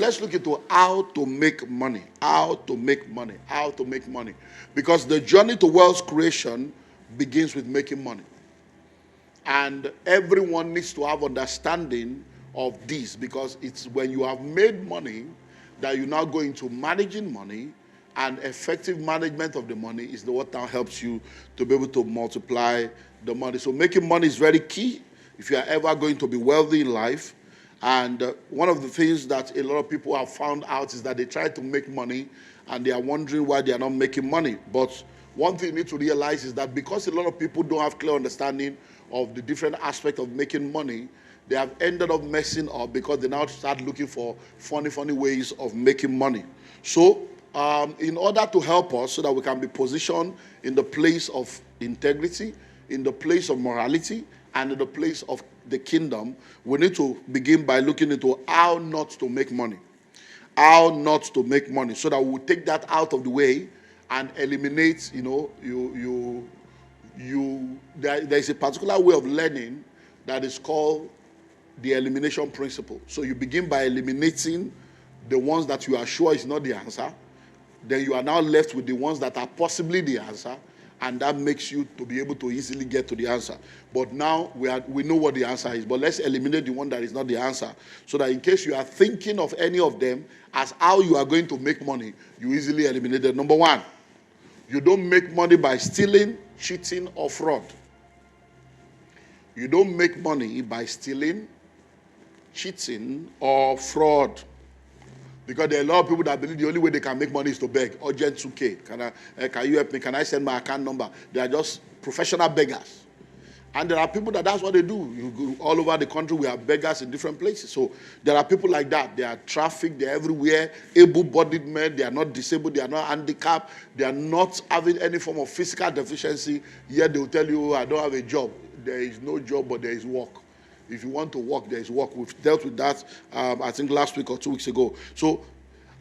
let's look into how to make money. How to make money. How to make money. Because the journey to wealth creation begins with making money. And everyone needs to have understanding of this, because it's when you have made money that you now go into managing money, and effective management of the money is what now helps you to be able to multiply the money. So making money is very key if you are ever going to be wealthy in life. And one of the things that a lot of people have found out is that they try to make money and they are wondering why they are not making money. But one thing you need to realize is that because a lot of people don't have clear understanding of the different aspects of making money, they have ended up messing up because they now start looking for funny ways of making money. So in order to help us so that we can be positioned in the place of integrity, in the place of morality, and in the place of the kingdom, we need to begin by looking into how not to make money. How not to make money, so that we'll take that out of the way and eliminate, there's a particular way of learning that is called the elimination principle. So you begin by eliminating the ones that you are sure is not the answer. Then you are now left with the ones that are possibly the answer, and that makes you to be able to easily get to the answer. But now we know what the answer is, but let's eliminate the one that is not the answer, so that in case you are thinking of any of them as how you are going to make money, you easily eliminate it. Number one, you don't make money by stealing, cheating, or fraud. You don't make money by stealing, cheating, or fraud. Because there are a lot of people that believe the only way they can make money is to beg. Urgent 2K. Can you help me? Can I send my account number? They are just professional beggars. And there are people that's what they do. You go all over the country, we have beggars in different places. So there are people like that. They are trafficked, they're everywhere, able-bodied men, they are not disabled, they are not handicapped, they are not having any form of physical deficiency, yet they will tell you, I don't have a job. There is no job, but there is work. If you want to work, there is work. We've dealt with that, I think, last week or 2 weeks ago. So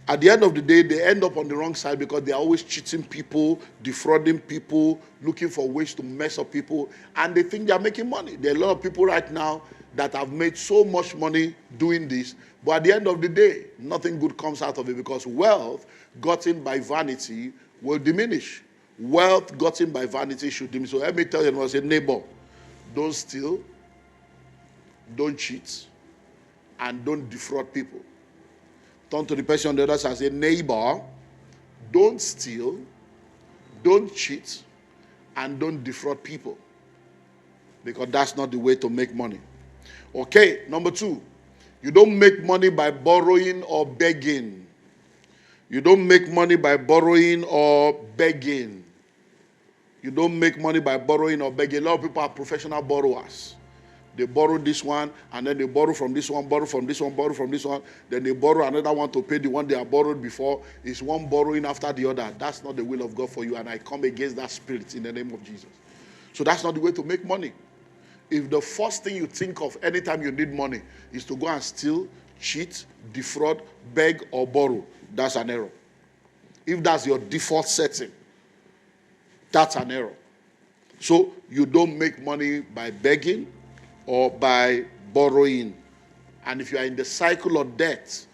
at the end of the day, they end up on the wrong side because they're always cheating people, defrauding people, looking for ways to mess up people, and they think they're making money. There are a lot of people right now that have made so much money doing this, but at the end of the day, nothing good comes out of it, because wealth gotten by vanity will diminish. Wealth gotten by vanity should diminish. So let me tell you, I say, neighbor, don't steal, don't cheat, and don't defraud people. Turn to the person on the other side and say, neighbor, don't steal, don't cheat, and don't defraud people. Because that's not the way to make money. Okay, number two, you don't make money by borrowing or begging. You don't make money by borrowing or begging. You don't make money by borrowing or begging. A lot of people are professional borrowers. They borrow this one, and then they borrow from this one, borrow from this one, borrow from this one. Then they borrow another one to pay the one they have borrowed before. It's one borrowing after the other. That's not the will of God for you, and I come against that spirit in the name of Jesus. So that's not the way to make money. If the first thing you think of anytime you need money is to go and steal, cheat, defraud, beg, or borrow, that's an error. If that's your default setting, that's an error. So you don't make money by begging or by borrowing. And if you are in the cycle of debt,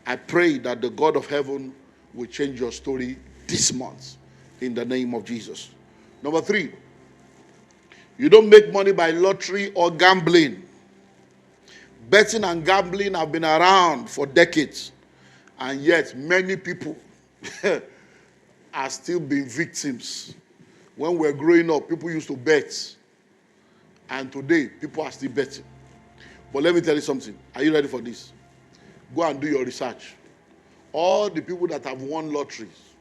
I pray that the God of heaven will change your story this month in the name of Jesus. Number three, you don't make money by lottery or gambling. Betting and gambling have been around for decades, and yet many people are still being victims. When we were growing up, people used to bet. And today, people are still betting. But let me tell you something. Are you ready for this? Go and do your research. All the people that have won lotteries,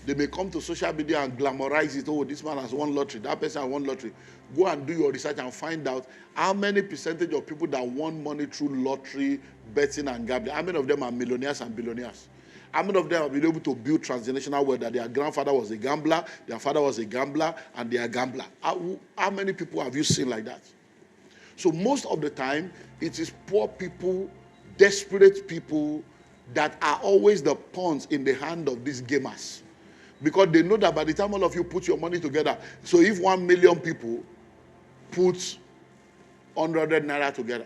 they may come to social media and glamorize it. Oh, this man has won lottery. That person has won lottery. Go and do your research and find out how many percentage of people that won money through lottery, betting, and gambling, how many of them are millionaires and billionaires? How many of them have been able to build transgenerational wealth, that their grandfather was a gambler, their father was a gambler, and they are a gambler? How many people have you seen like that? So most of the time, it is poor people, desperate people that are always the pawns in the hand of these gamers. Because they know that by the time all of you put your money together, so if 1 million people put 100 naira together,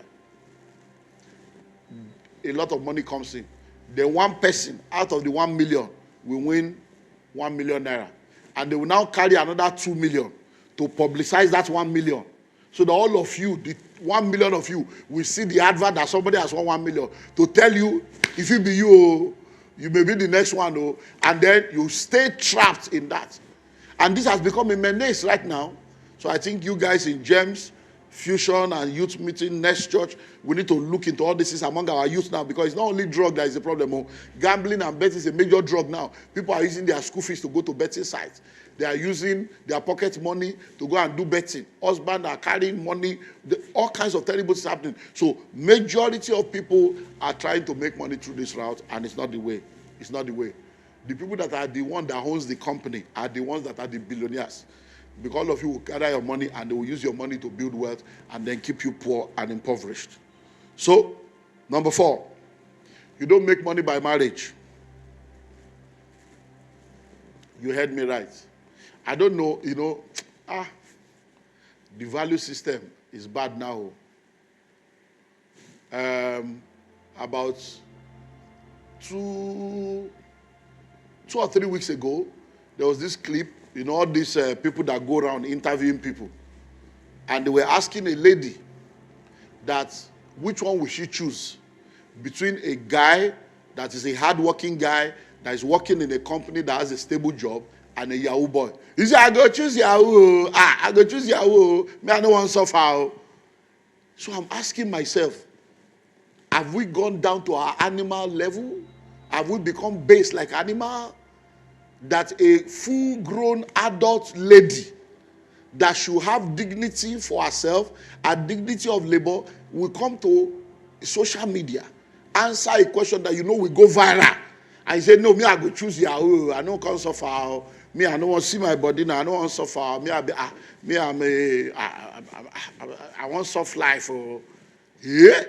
a lot of money comes in. then one person out of the 1 million will win 1 million naira. And they will now carry another 2 million to publicize that 1 million. So that all of you, the 1 million of you, will see the advert that somebody has won 1 million to tell you, if it be you, you may be the next one, and then you stay trapped in that. And this has become a menace right now. So I think you guys in GEMS, Fusion and Youth Meeting, Next Church, we need to look into all this is among our youth now, because it's not only drug that is the problem. Gambling and betting is a major drug now. People are using their school fees to go to betting sites. They are using their pocket money to go and do betting. Husbands are carrying money. All kinds of terrible things happening. So majority of people are trying to make money through this route, and it's not the way. It's not the way. The people that are the one that owns the company are the ones that are the billionaires. Because all of you will gather your money and they will use your money to build wealth and then keep you poor and impoverished. So, number 4, you don't make money by marriage. You heard me right. I don't know, the value system is bad now. About 2 or 3 weeks ago, there was this clip, all these people that go around interviewing people. And they were asking a lady that which one will she choose between a guy that is a hardworking guy that is working in a company that has a stable job and a Yahoo boy. He said, I go choose Yahoo. I go choose Yahoo. Me, I don't want to suffer. So I'm asking myself, have we gone down to our animal level? Have we become base like animal? That a full-grown adult lady that should have dignity for herself and dignity of labor will come to social media, answer a question that will go viral, and say, no, me, I go choose Yahoo. I don't come suffer. Me, I don't want to see my body now. I don't want to suffer. I want soft life. Yeah?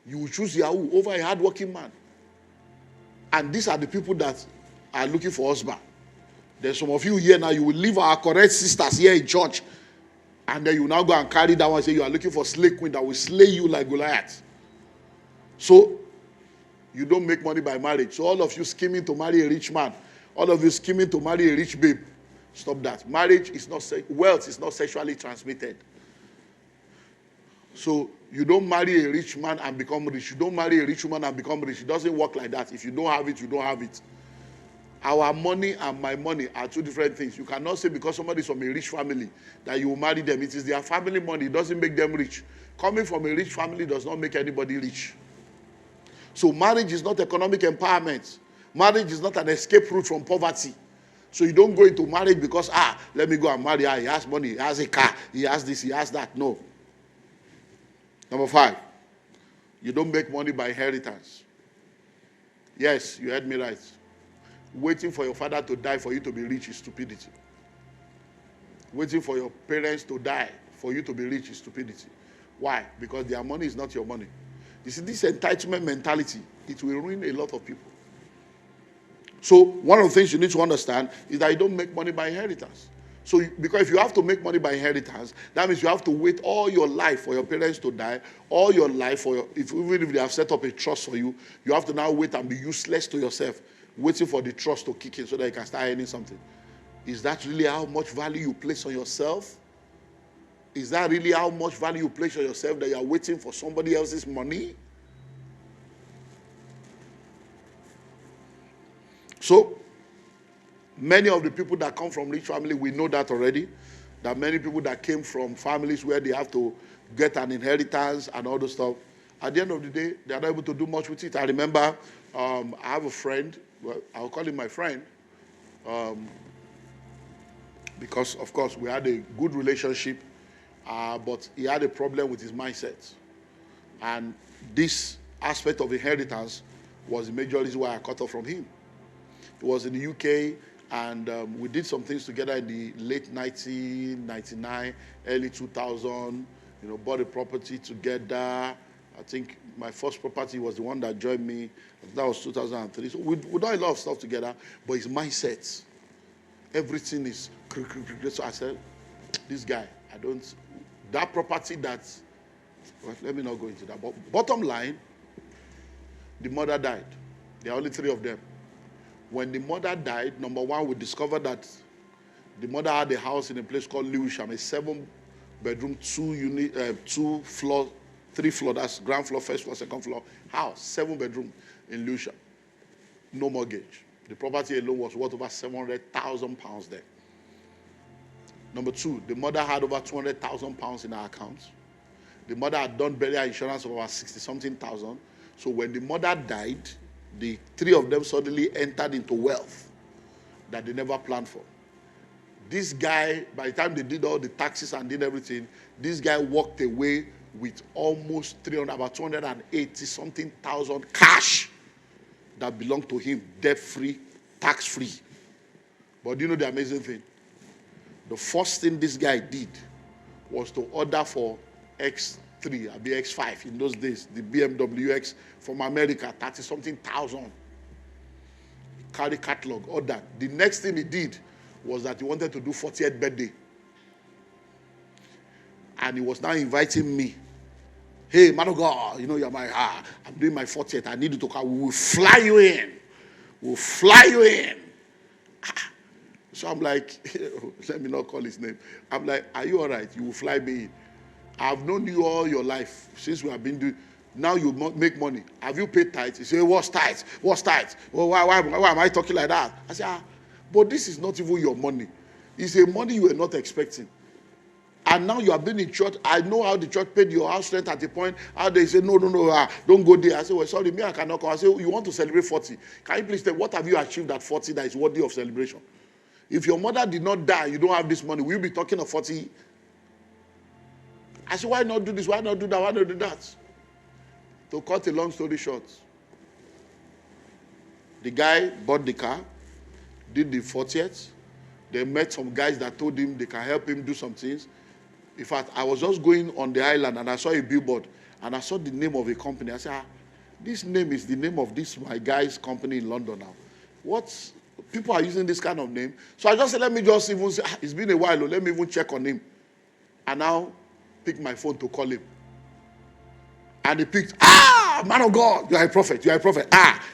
You will choose Yahoo over a hardworking man. And these are the people that are looking for husband. There's some of you here now, you will leave our correct sisters here in church, and then you now go and carry that one and say you are looking for slay queen that will slay you like Goliath. So, you don't make money by marriage. So all of you scheming to marry a rich man, all of you scheming to marry a rich babe, stop that. Marriage is not, wealth is not sexually transmitted. So you don't marry a rich man and become rich. You don't marry a rich woman and become rich. It doesn't work like that. If you don't have it, you don't have it. Our money and my money are two different things. You cannot say because somebody is from a rich family that you will marry them. It is their family money. It doesn't make them rich. Coming from a rich family does not make anybody rich. So marriage is not economic empowerment. Marriage is not an escape route from poverty. So you don't go into marriage because, let me go and marry her. He has money. He has a car. He has this. He has that. No. Number 5, you don't make money by inheritance. Yes, you heard me right. Waiting for your father to die for you to be rich is stupidity. Waiting for your parents to die for you to be rich is stupidity. Why? Because their money is not your money. You see, this entitlement mentality, it will ruin a lot of people. So one of the things you need to understand is that you don't make money by inheritance. So, because if you have to make money by inheritance, that means you have to wait all your life for your parents to die, all your life for even if they have set up a trust for you, you have to now wait and be useless to yourself, waiting for the trust to kick in so that you can start earning something. Is that really how much value you place on yourself? Is that really how much value you place on yourself that you are waiting for somebody else's money? So, many of the people that come from rich family, we know that already. That many people that came from families where they have to get an inheritance and all those stuff, at the end of the day, they are not able to do much with it. I remember I have a friend, well, I'll call him my friend, because, of course, we had a good relationship, but he had a problem with his mindset. And this aspect of inheritance was the major reason why I cut off from him. He was in the UK, and we did some things together in the late 1999, early 2000, bought a property together. I think my first property was the one that joined me. That was 2003. So we done a lot of stuff together, but his mindset, everything is... So I said, this guy, that property well, let me not go into that. But bottom line, the mother died. There are only 3 of them. When the mother died, number one, we discovered that the mother had a house in a place called Lewisham, a 7-bedroom, 2 floor, 3 floor, that's ground floor, first floor, second floor house, 7-bedroom in Lewisham. No mortgage. The property alone was worth over £700,000 there. Number 2, the mother had over £200,000 in her account. The mother had done burial insurance of about 60-something thousand. So when the mother died, the 3 of them suddenly entered into wealth that they never planned for. This guy, by the time they did all the taxes and did everything, this guy walked away with almost about 280-something thousand cash that belonged to him, debt-free, tax-free. But do you know the amazing thing? The first thing this guy did was to order for X3, I'll be X5 in those days, the BMW X from America, 30-something thousand. Carry catalog, order. The next thing he did was that he wanted to do 40th birthday. And he was now inviting me. Hey, man of God, you know, you're I'm doing my 40th. I need you to come. We will fly you in. We'll fly you in. So I'm like, let me not call his name. I'm like, are you all right? You will fly me in. I've known you all your life since we have been doing. Now you make money. Have you paid tithes? He said, what's tithes? What's tithes? Well, why am I talking like that? I said, but this is not even your money. It's a money you were not expecting. And now you have been in church. I know how the church paid your house rent at a point. How they say, no, don't go there. I said, well, sorry, me, I cannot come. I said, you want to celebrate 40. Can you please tell me, what have you achieved at 40 that is worthy of celebration? If your mother did not die, you don't have this money, will you be talking of 40? I said, why not do this? Why not do that? Why not do that? To cut a long story short, the guy bought the car, did the 40th. They met some guys that told him they can help him do some things. In fact, I was just going on the island and I saw a billboard and I saw the name of a company. I said, this name is the name of this my guy's company in London now. People are using this kind of name. So I just said, let me just even say, it's been a while, let me even check on him. And now pick my phone to call him. And he picked, man of God, you are a prophet, you are a prophet.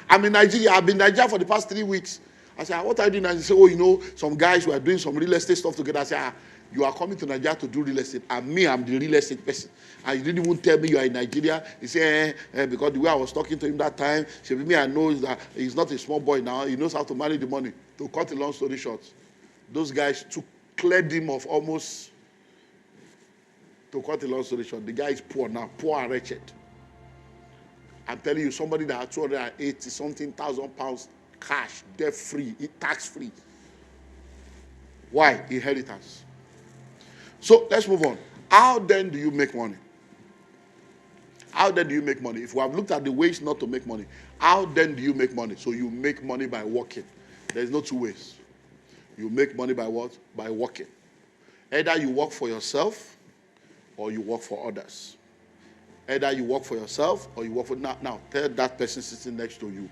I'm in Nigeria, I've been in Nigeria for the past 3 weeks. I said, what are you doing? And he said, you know, some guys who are doing some real estate stuff together. I said, you are coming to Nigeria to do real estate. And me, I'm the real estate person. And you didn't even tell me you are in Nigeria. He said, because the way I was talking to him that time, he said, me, I know that he's not a small boy now. He knows how to manage the money. To cut a long story short, those guys cleared him of almost, to cut a long story short, the guy is poor now, poor and wretched. I'm telling you, somebody that had 280-something thousand pounds cash, debt-free, tax-free. Why? Inheritance. So let's move on. How then do you make money? How then do you make money? If we have looked at the ways not to make money, how then do you make money? So you make money by working. There's no 2 ways. You make money by what? By working. Either you work for yourself or you work for others. Either you work for yourself or you work for... Now tell that person sitting next to you.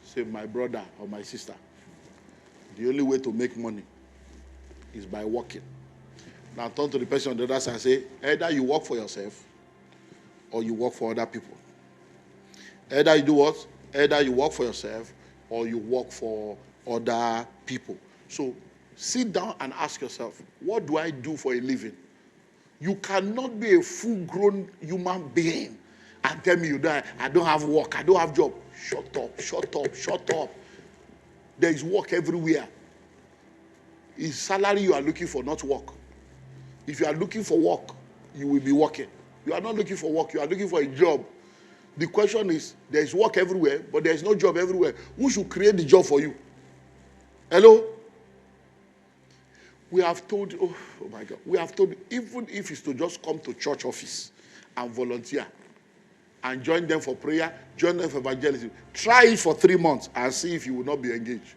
Say, my brother or my sister, the only way to make money is by working. Now turn to the person on the other side and say, either you work for yourself or you work for other people. Either you do what? Either you work for yourself or you work for other people. So sit down and ask yourself, what do I do for a living? You cannot be a full-grown human being and tell me I don't have work, I don't have job. Shut up, shut up, shut up. There is work everywhere. It's salary you are looking for, not work. If you are looking for work, you will be working. You are not looking for work, you are looking for a job. The question is, there is work everywhere, but there is no job everywhere. Who should create the job for you? Hello? We have told, oh my God, we have told, even if it's to just come to church office and volunteer and join them for prayer, join them for evangelism, try it for 3 months and see if you will not be engaged.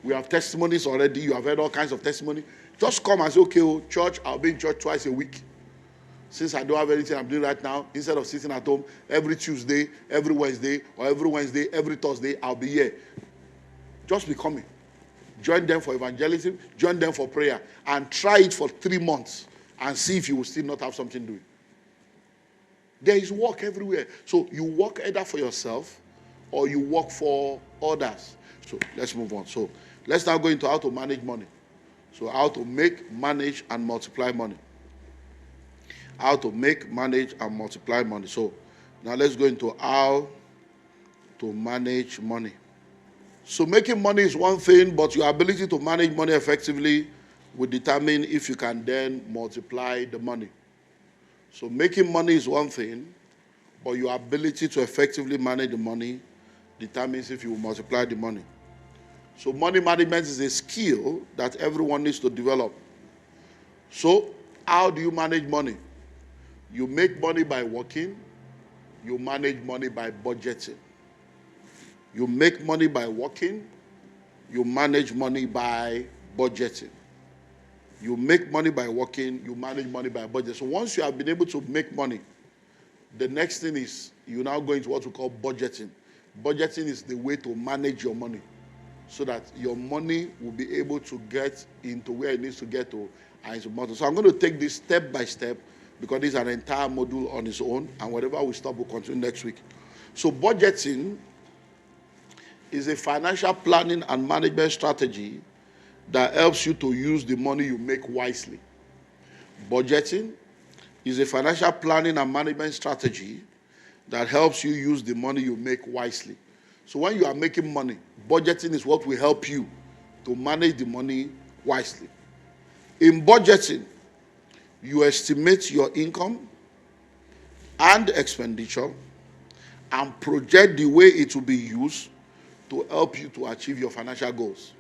We have testimonies already. You have heard all kinds of testimony. Just come and say, okay, church, I'll be in church twice a week. Since I don't have anything I'm doing right now, instead of sitting at home every Tuesday, every Wednesday, or every Wednesday, every Thursday, I'll be here. Just be coming. Join them for evangelism, join them for prayer, and try it for 3 months and see if you will still not have something doing. There is work everywhere. So you work either for yourself or you work for others. So let's move on. So let's now go into how to manage money. So how to make, manage, and multiply money. How to make, manage, and multiply money. So now let's go into how to manage money. So making money is one thing, but your ability to manage money effectively will determine if you can then multiply the money. So making money is one thing, but your ability to effectively manage the money determines if you will multiply the money. So money management is a skill that everyone needs to develop. So how do you manage money? You make money by working. You manage money by budgeting. You make money by working. You manage money by budgeting. You make money by working. You manage money by budgeting. So once you have been able to make money, the next thing is you now go into what we call budgeting. Budgeting is the way to manage your money so that your money will be able to get into where it needs to get to and it's important. So I'm going to take this step by step because this is an entire module on its own, and whatever we stop, we'll continue next week. So budgeting is a financial planning and management strategy that helps you to use the money you make wisely. Budgeting is a financial planning and management strategy that helps you use the money you make wisely. So when you are making money, budgeting is what will help you to manage the money wisely. In budgeting, you estimate your income and expenditure and project the way it will be used to help you to achieve your financial goals.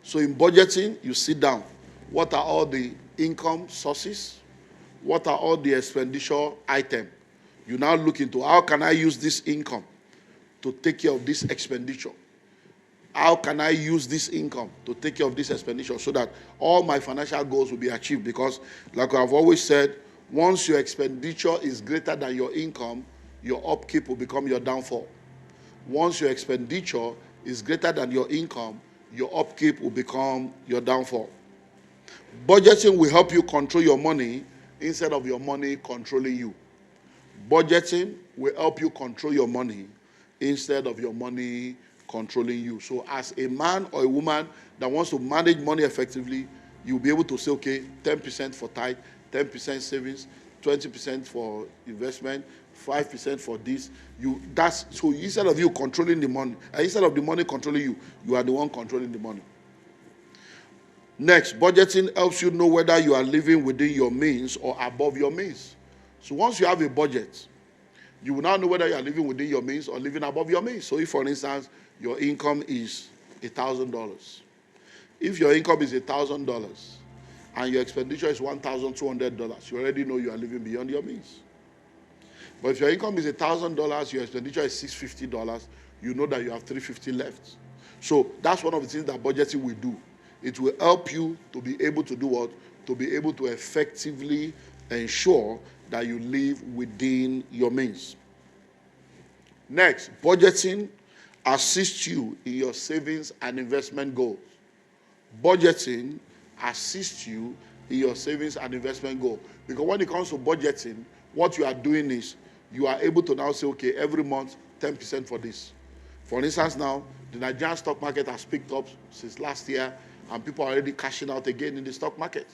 So in budgeting, you sit down. What are all the income sources? What are all the expenditure items? You now look into how can I use this income to take care of this expenditure? How can I use this income to take care of this expenditure so that all my financial goals will be achieved? Because like I've always said, once your expenditure is greater than your income, your upkeep will become your downfall. Once your expenditure is greater than your income, your upkeep will become your downfall. Budgeting will help you control your money instead of your money controlling you. Budgeting will help you control your money instead of your money controlling you. So as a man or a woman that wants to manage money effectively, you'll be able to say, okay, 10% for tithe, 10% savings, 20% for investment, 5% for this. So instead of you controlling the money, instead of the money controlling you, you are the one controlling the money. Next, budgeting helps you know whether you are living within your means or above your means. So once you have a budget, you will now know whether you are living within your means or living above your means. So if, for instance, your income is $1,000, if your income is $1,000 and your expenditure is $1,200, you already know you are living beyond your means. But if your income is $1,000, your expenditure is $650, you know that you have $350 left. So that's one of the things that budgeting will do. It will help you to be able to do what? To be able to effectively ensure that you live within your means. Next, budgeting assists you in your savings and investment goals. Budgeting assists you in your savings and investment goal. Because when it comes to budgeting, what you are doing is you are able to now say, okay, every month, 10% for this. For instance, now, the Nigerian stock market has picked up since last year, and people are already cashing out again in the stock market.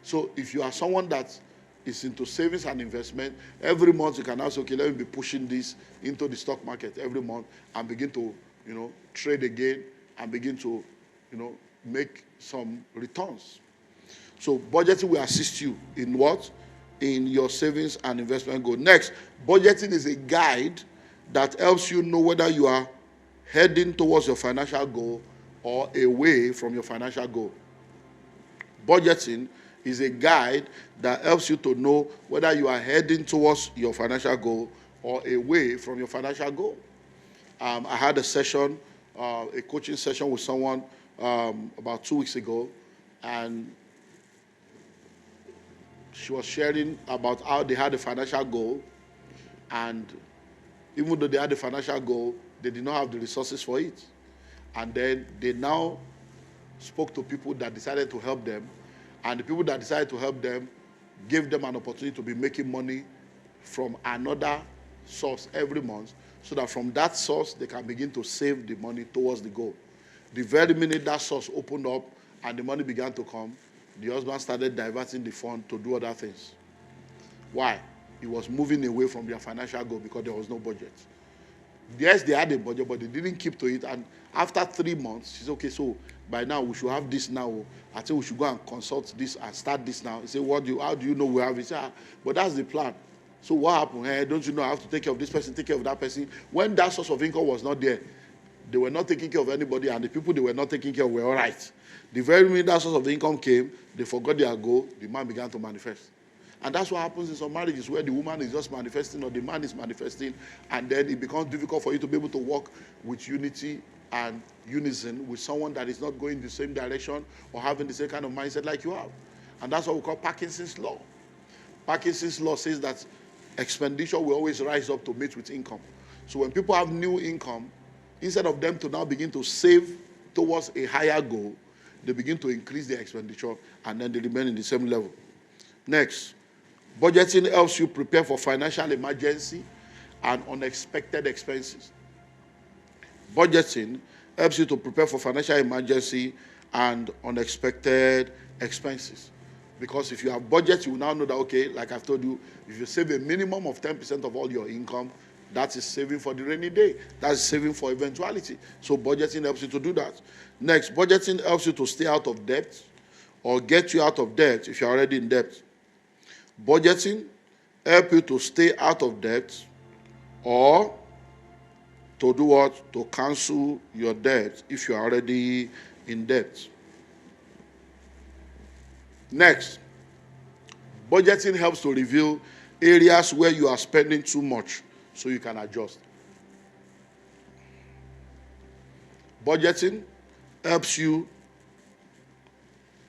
So if you are someone that is into savings and investment, every month you can now say, okay, let me be pushing this into the stock market every month and begin to, trade again and begin to, make some returns. So budgeting will assist you in what? In your savings and investment goal. Next, budgeting is a guide that helps you know whether you are heading towards your financial goal or away from your financial goal. Budgeting is a guide that helps you to know whether you are heading towards your financial goal or away from your financial goal. I had a session, a coaching session with someone about 2 weeks ago, and she was sharing about how they had a financial goal, and even though they had a financial goal, they did not have the resources for it. And then they now spoke to people that decided to help them, and the people that decided to help them gave them an opportunity to be making money from another source every month so that from that source, they can begin to save the money towards the goal. The very minute that source opened up and the money began to come, the husband started diverting the fund to do other things. Why? He was moving away from their financial goal because there was no budget. Yes, they had a budget, but they didn't keep to it. And after 3 months, she said, okay, so by now we should have this now. I think we should go and consult this and start this now. He said, how do you know we have it? He said, but that's the plan. So what happened? Hey, don't you know I have to take care of this person, take care of that person? When that source of income was not there, they were not taking care of anybody, and the people they were not taking care of were all right. The very minute that source of income came, they forgot their goal, the man began to manifest. And that's what happens in some marriages where the woman is just manifesting or the man is manifesting, and then it becomes difficult for you to be able to work with unity and unison with someone that is not going the same direction or having the same kind of mindset like you have. And that's what we call Parkinson's law. Parkinson's law says that expenditure will always rise up to meet with income. So when people have new income, instead of them to now begin to save towards a higher goal, they begin to increase their expenditure and then they remain in the same level. Next, budgeting helps you prepare for financial emergency and unexpected expenses. Budgeting helps you to prepare for financial emergency and unexpected expenses. Because if you have budget, you will now know that, okay, like I've told you, if you save a minimum of 10% of all your income, that is saving for the rainy day. That's saving for eventuality. So budgeting helps you to do that. Next, budgeting helps you to stay out of debt or get you out of debt if you're already in debt. Budgeting helps you to stay out of debt or to do what? To cancel your debt if you're already in debt. Next, budgeting helps to reveal areas where you are spending too much so you can adjust. Budgeting helps you,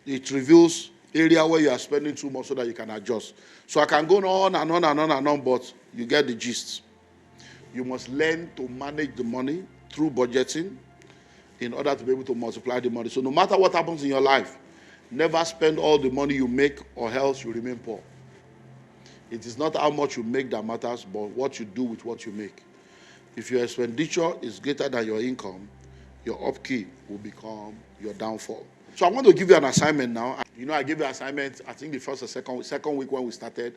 it reveals area where you are spending too much so that you can adjust. So I can go on and on and on and on, but you get the gist. You must learn to manage the money through budgeting in order to be able to multiply the money. So no matter what happens in your life, never spend all the money you make or else you remain poor. It is not how much you make that matters, but what you do with what you make. If your expenditure is greater than your income, your upkeep will become your downfall. So I want to give you an assignment now. You know, I gave you an assignment, I think the first or second week when we started.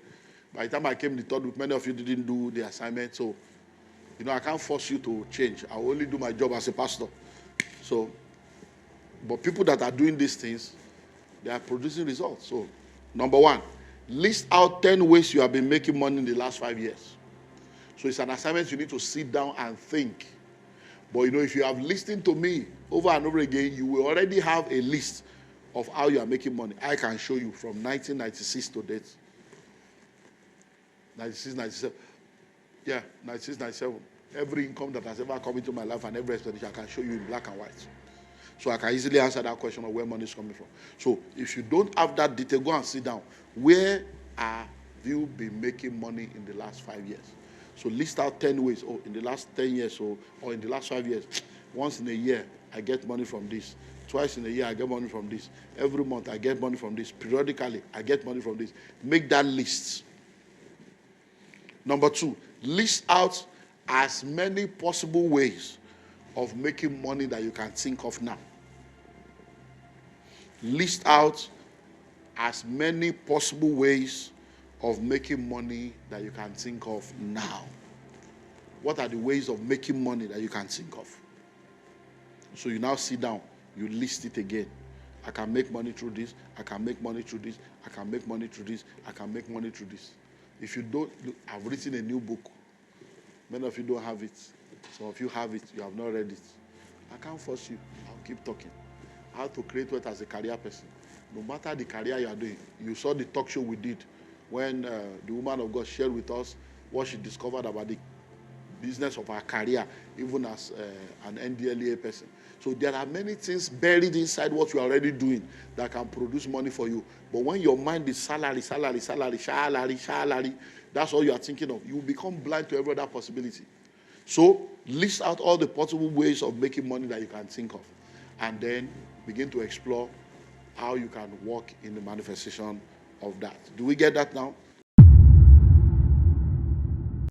By the time I came the third week, many of you didn't do the assignment. So, you know, I can't force you to change. I will only do my job as a pastor. So, but people that are doing these things, they are producing results. So, number one, list out 10 ways you have been making money in the last 5 years. So it's an assignment you need to sit down and think. But you know, if you have listened to me over and over again, you will already have a list of how you are making money. I can show you from 1996 to date. 96, 97. Yeah, 96, 97. Every income that has ever come into my life and every expenditure, I can show you in black and white. So I can easily answer that question of where money is coming from. So if you don't have that detail, go and sit down. Where have you been making money in the last 5 years? So list out 10 ways. Oh, in the last 10 years or in the last 5 years, once in a year, I get money from this. Twice in a year, I get money from this. Every month, I get money from this. Periodically, I get money from this. Make that list. Number two, list out as many possible ways of making money that you can think of now. List out as many possible ways of making money that you can think of now. What are the ways of making money that you can think of? So you now sit down, you list it again. I can make money through this, I can make money through this, I can make money through this, I can make money through this. If you don't, I've written a new book. Many of you don't have it. Some of you have it, you have not read it. I can't force you, I'll keep talking. How to create wealth as a career person. No matter the career you are doing. You saw the talk show we did when the woman of God shared with us what she discovered about the business of her career, even as an NDLEA person. So there are many things buried inside what you are already doing that can produce money for you. But when your mind is salary, that's all you are thinking of. You will become blind to every other possibility. So list out all the possible ways of making money that you can think of. And then begin to explore how you can work in the manifestation of that. Do we get that now?